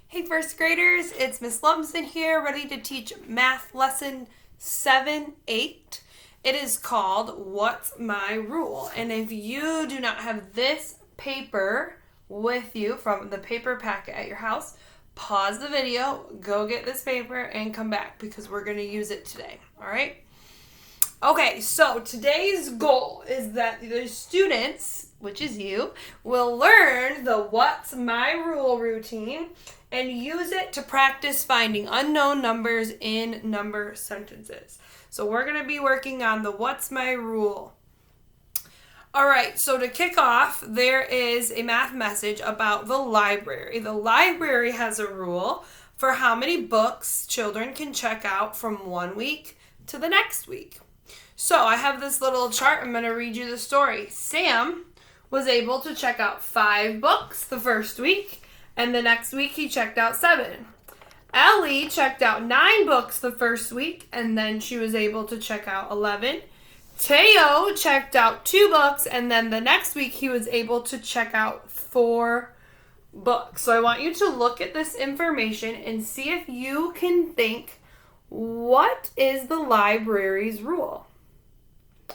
Hey first graders, it's Miss Lumsden here, ready to teach math lesson 7-8. It is called What's My Rule? And if you do not have this paper with you from the paper packet at your house, pause the video, go get this paper, and come back because we're going to use it today. All right? Okay, so today's goal is that the students, which is you, will learn the What's My Rule routine and use it to practice finding unknown numbers in number sentences. So we're going to be working on the What's My Rule. All right, so to kick off, there is a math message about the library. The library has a rule for how many books children can check out from 1 week to the next week. So I have this little chart. I'm going to read you the story. Sam was able to check out 5 books the first week, and the next week he checked out 7. Ellie checked out 9 books the first week, and then she was able to check out 11. Teo checked out 2 books, and then the next week he was able to check out 4 books. So I want you to look at this information and see if you can think, what is the library's rule?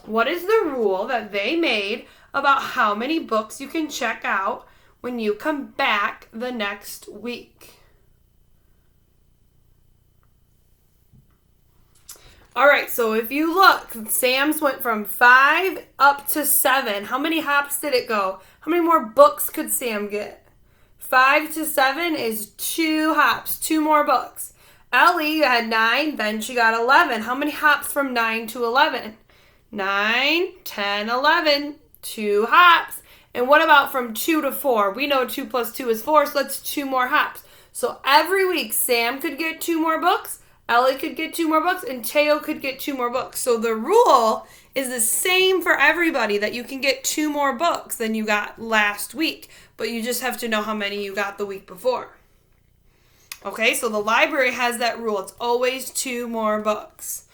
What is the rule that they made about how many books you can check out when you come back the next week? All right, so if you look, Sam's went from 5 up to 7. How many hops did it go? How many more books could Sam get? 5 to 7 is 2 hops, 2 more books. Ellie had 9, then she got 11. How many hops from 9 to 11? 9, 10, 11, 2 hops. And what about from 2 to 4? We know 2 plus 2 is 4, so that's 2 more hops. So every week, Sam could get 2 more books, Ellie could get 2 more books, and Teo could get 2 more books. So the rule is the same for everybody, that you can get 2 more books than you got last week, but you just have to know how many you got the week before. Okay, so the library has that rule. It's always 2 more books.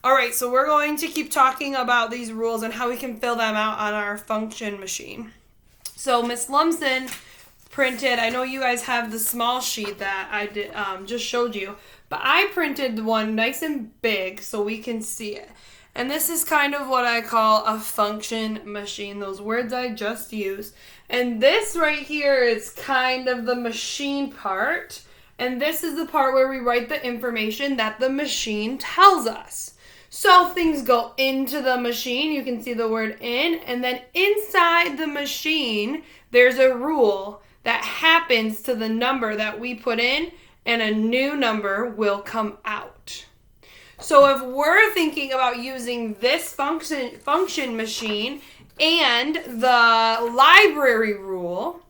All right, so we're going to keep talking about these rules and how we can fill them out on our function machine. So Miss Lumsden printed, I know you guys have the small sheet that I did just showed you, but I printed the one nice and big so we can see it. And this is kind of what I call a function machine, those words I just used. And this right here is kind of the machine part. And this is the part where we write the information that the machine tells us. So things go into the machine. You can see the word in. And then inside the machine, there's a rule that happens to the number that we put in, and a new number will come out. So if we're thinking about using this function machine and the library rule,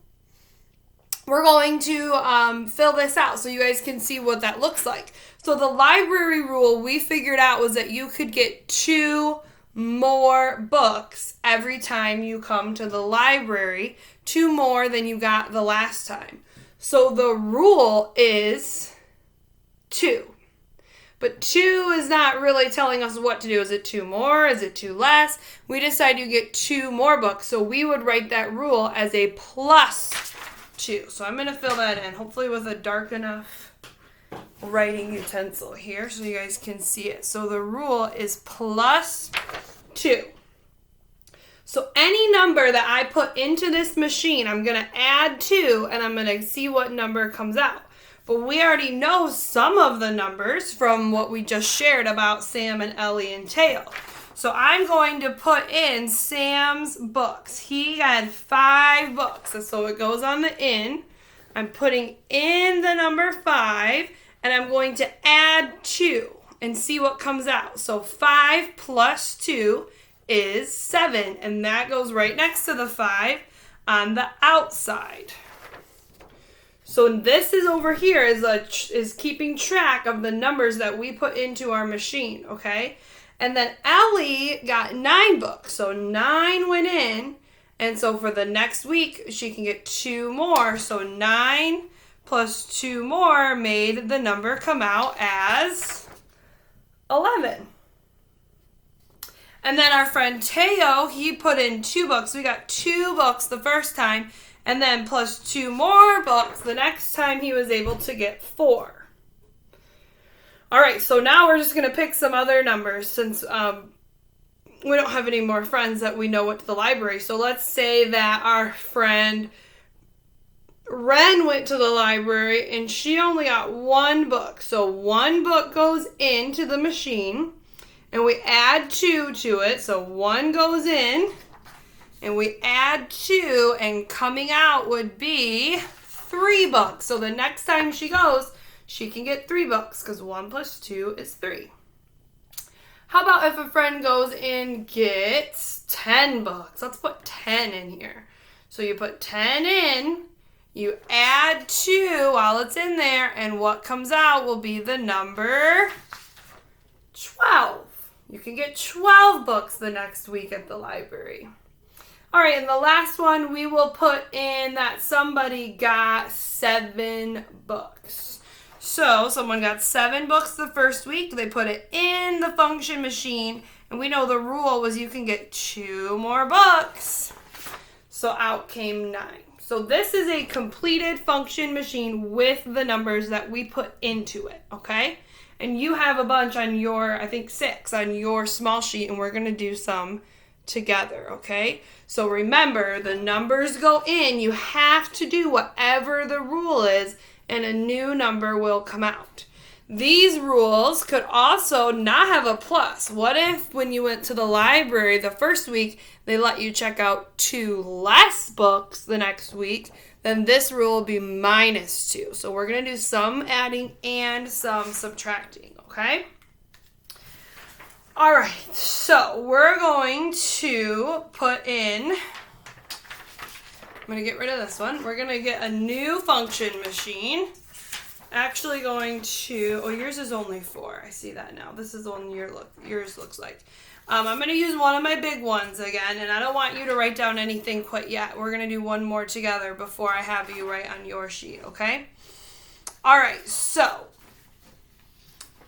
we're going to fill this out so you guys can see what that looks like. So the library rule we figured out was that you could get 2 more books every time you come to the library, 2 more than you got the last time. So the rule is 2. But 2 is not really telling us what to do. Is it 2 more? Is it 2 less? We decide you get 2 more books. So we would write that rule as a plus 2. So I'm going to fill that in, hopefully with a dark enough writing utensil here so you guys can see it. So the rule is plus 2. So any number that I put into this machine, I'm going to add 2, and I'm going to see what number comes out. But we already know some of the numbers from what we just shared about Sam and Ellie and Teo. So I'm going to put in Sam's books. He had 5 books, and so it goes on the in. I'm putting in the number 5, and I'm going to add 2 and see what comes out. So 5 plus 2 is 7, and that goes right next to the 5 on the outside. So this is over here is keeping track of the numbers that we put into our machine, okay? And then Ellie got 9 books, so 9 went in, and so for the next week, she can get 2 more. So 9 plus 2 more made the number come out as 11. And then our friend Teo, he put in 2 books. We got 2 books the first time, And then plus 2 more books the next time he was able to get 4. All right, so now we're just going to pick some other numbers since we don't have any more friends that we know went to the library. So let's say that our friend Ren went to the library and she only got 1 book. So 1 book goes into the machine and we add 2 to it. So 1 goes in and we add 2 and coming out would be 3 books. So the next time she goes, she can get 3 books because 1 plus 2 is 3. How about if a friend goes and gets 10 books? Let's put 10 in here. So you put 10 in, you add 2 while it's in there, and what comes out will be the number 12. You can get 12 books the next week at the library. All right, and the last one we will put in that somebody got 7 books. So someone got 7 books the first week. They put it in the function machine. And we know the rule was you can get 2 more books. So out came 9. So this is a completed function machine with the numbers that we put into it, okay? And you have a bunch on your, I think 6 on your small sheet. And we're going to do some together, okay? So remember, the numbers go in. You have to do whatever the rule is, and a new number will come out. These rules could also not have a plus. What if when you went to the library the first week, they let you check out 2 less books the next week? Then this rule will be minus 2. So we're going to do some adding and some subtracting, okay? All right, so we're going to put in, I'm going to get rid of this one. We're going to get a new function machine. Actually going to, oh, yours is only 4. I see that now. This is the one yours looks like. I'm going to use one of my big ones again, and I don't want you to write down anything quite yet. We're going to do one more together before I have you write on your sheet, okay? All right, so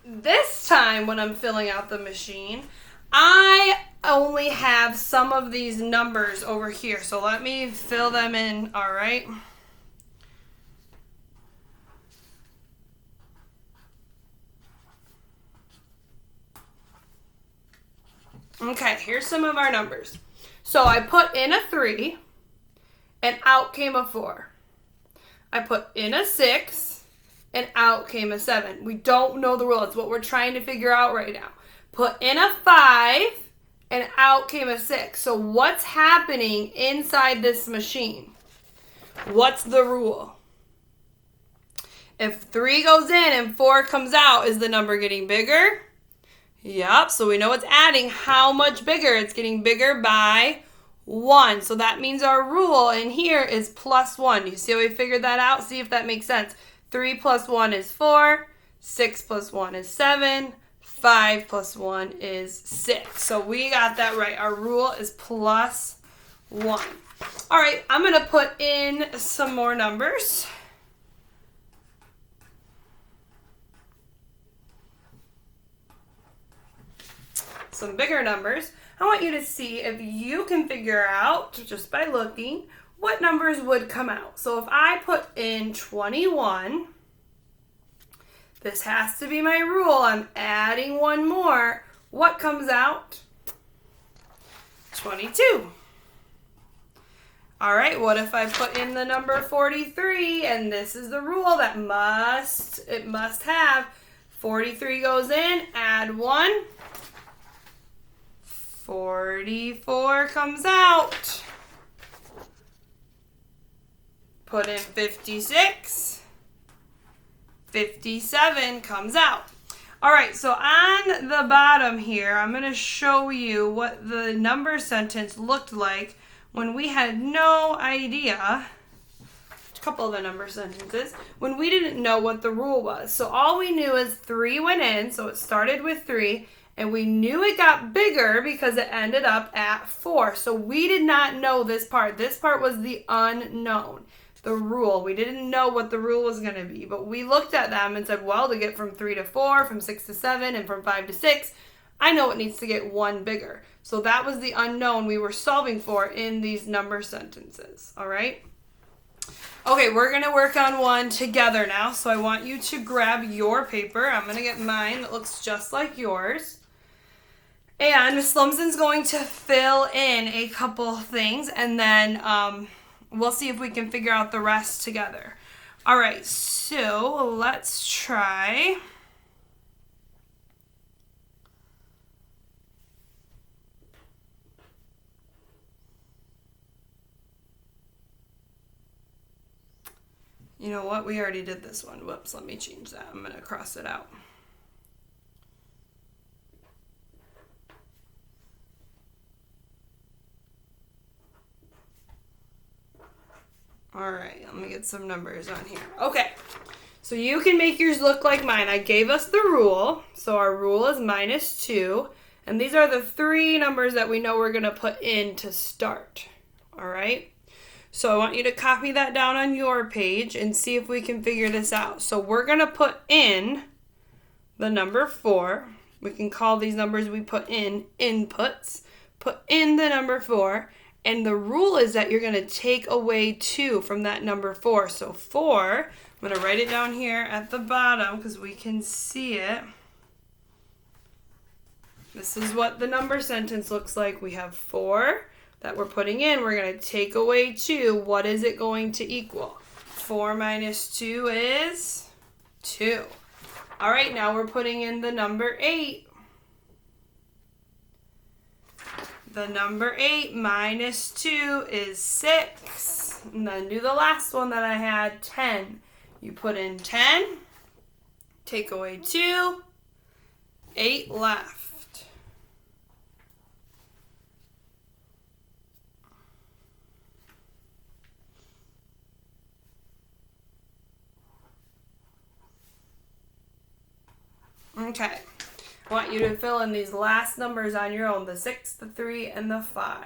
this time when I'm filling out the machine, I only have some of these numbers over here. So let me fill them in, all right? Okay, here's some of our numbers. So I put in a 3, and out came a 4. I put in a 6, and out came a 7. We don't know the rule. It's what we're trying to figure out right now. Put in a 5, and out came a 6. So what's happening inside this machine? What's the rule? If 3 goes in and 4 comes out, is the number getting bigger? Yep, so we know it's adding. How much bigger? It's getting bigger by 1. So that means our rule in here is plus 1. You see how we figured that out? See if that makes sense. 3 plus 1 is 4. 6 plus 1 is 7. 5 plus 1 is 6. So we got that right. Our rule is plus 1. All right, I'm going to put in some more numbers. Some bigger numbers. I want you to see if you can figure out, just by looking, what numbers would come out. So if I put in 21, this has to be my rule. I'm adding 1 more. What comes out? 22. All right, what if I put in the number 43? And this is the rule that it must have. 43 goes in, add 1. 44 comes out. Put in 56. 57 comes out. All right, so on the bottom here, I'm going to show you what the number sentence looked like when we had no idea. A couple of the number sentences. When we didn't know what the rule was. So all we knew is 3 went in, so it started with 3. And we knew it got bigger because it ended up at 4. So we did not know this part. This part was the unknown, the rule. We didn't know what the rule was going to be. But we looked at them and said, well, to get from 3 to 4, from 6 to 7, and from 5 to 6, I know it needs to get 1 bigger. So that was the unknown we were solving for in these number sentences. All right? Okay, we're going to work on one together now. So I want you to grab your paper. I'm going to get mine that looks just like yours. And Miss Lumsden's going to fill in a couple things, and then we'll see if we can figure out the rest together. All right, so let's try. You know what? We already did this one. Whoops, let me change that. I'm going to cross it out. All right, let me get some numbers on here. Okay, so you can make yours look like mine. I gave us the rule. So our rule is -2. And these are the 3 numbers that we know we're going to put in to start. All right? So I want you to copy that down on your page and see if we can figure this out. So we're going to put in the number 4. We can call these numbers we put in inputs. Put in the number 4. And the rule is that you're going to take away 2 from that number 4. So 4, I'm going to write it down here at the bottom because we can see it. This is what the number sentence looks like. We have 4 that we're putting in. We're going to take away 2. What is it going to equal? 4 minus 2 is 2. All right, now we're putting in the number 8. The number 8 minus 2 is 6. And then do the last one that I had, 10. You put in 10, take away 2, 8 left. Okay, I want you to fill in these last numbers on your own, the 6, the 3, and the 5.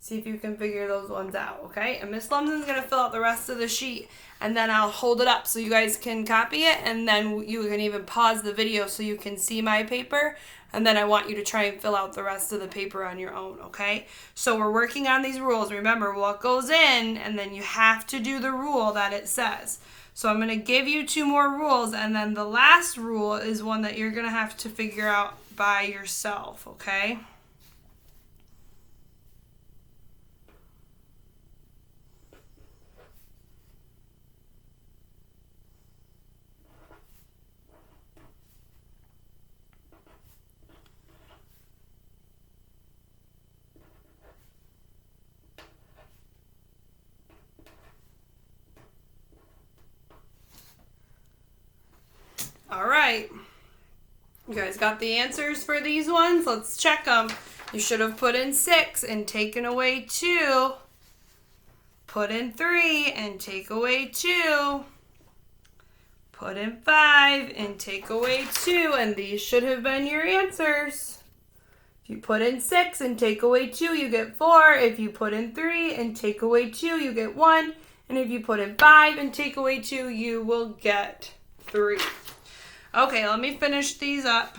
See if you can figure those ones out, okay? And Miss Lumsden's going to fill out the rest of the sheet, and then I'll hold it up so you guys can copy it, and then you can even pause the video so you can see my paper, and then I want you to try and fill out the rest of the paper on your own, okay? So we're working on these rules. Remember what goes in, and then you have to do the rule that it says. So I'm going to give you 2 more rules, and then the last rule is one that you're going to have to figure out by yourself, okay? All right. You guys got the answers for these ones? Let's check them. You should have put in 6 and taken away 2. Put in 3 and take away 2. Put in 5 and take away 2. And these should have been your answers. If you put in 6 and take away 2, you get 4. If you put in 3 and take away 2, you get 1. And if you put in 5 and take away 2, you will get 3. Okay, let me finish these up.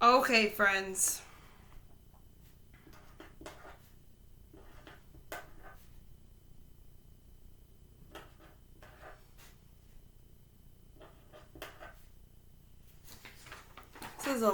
Okay, friends. This is a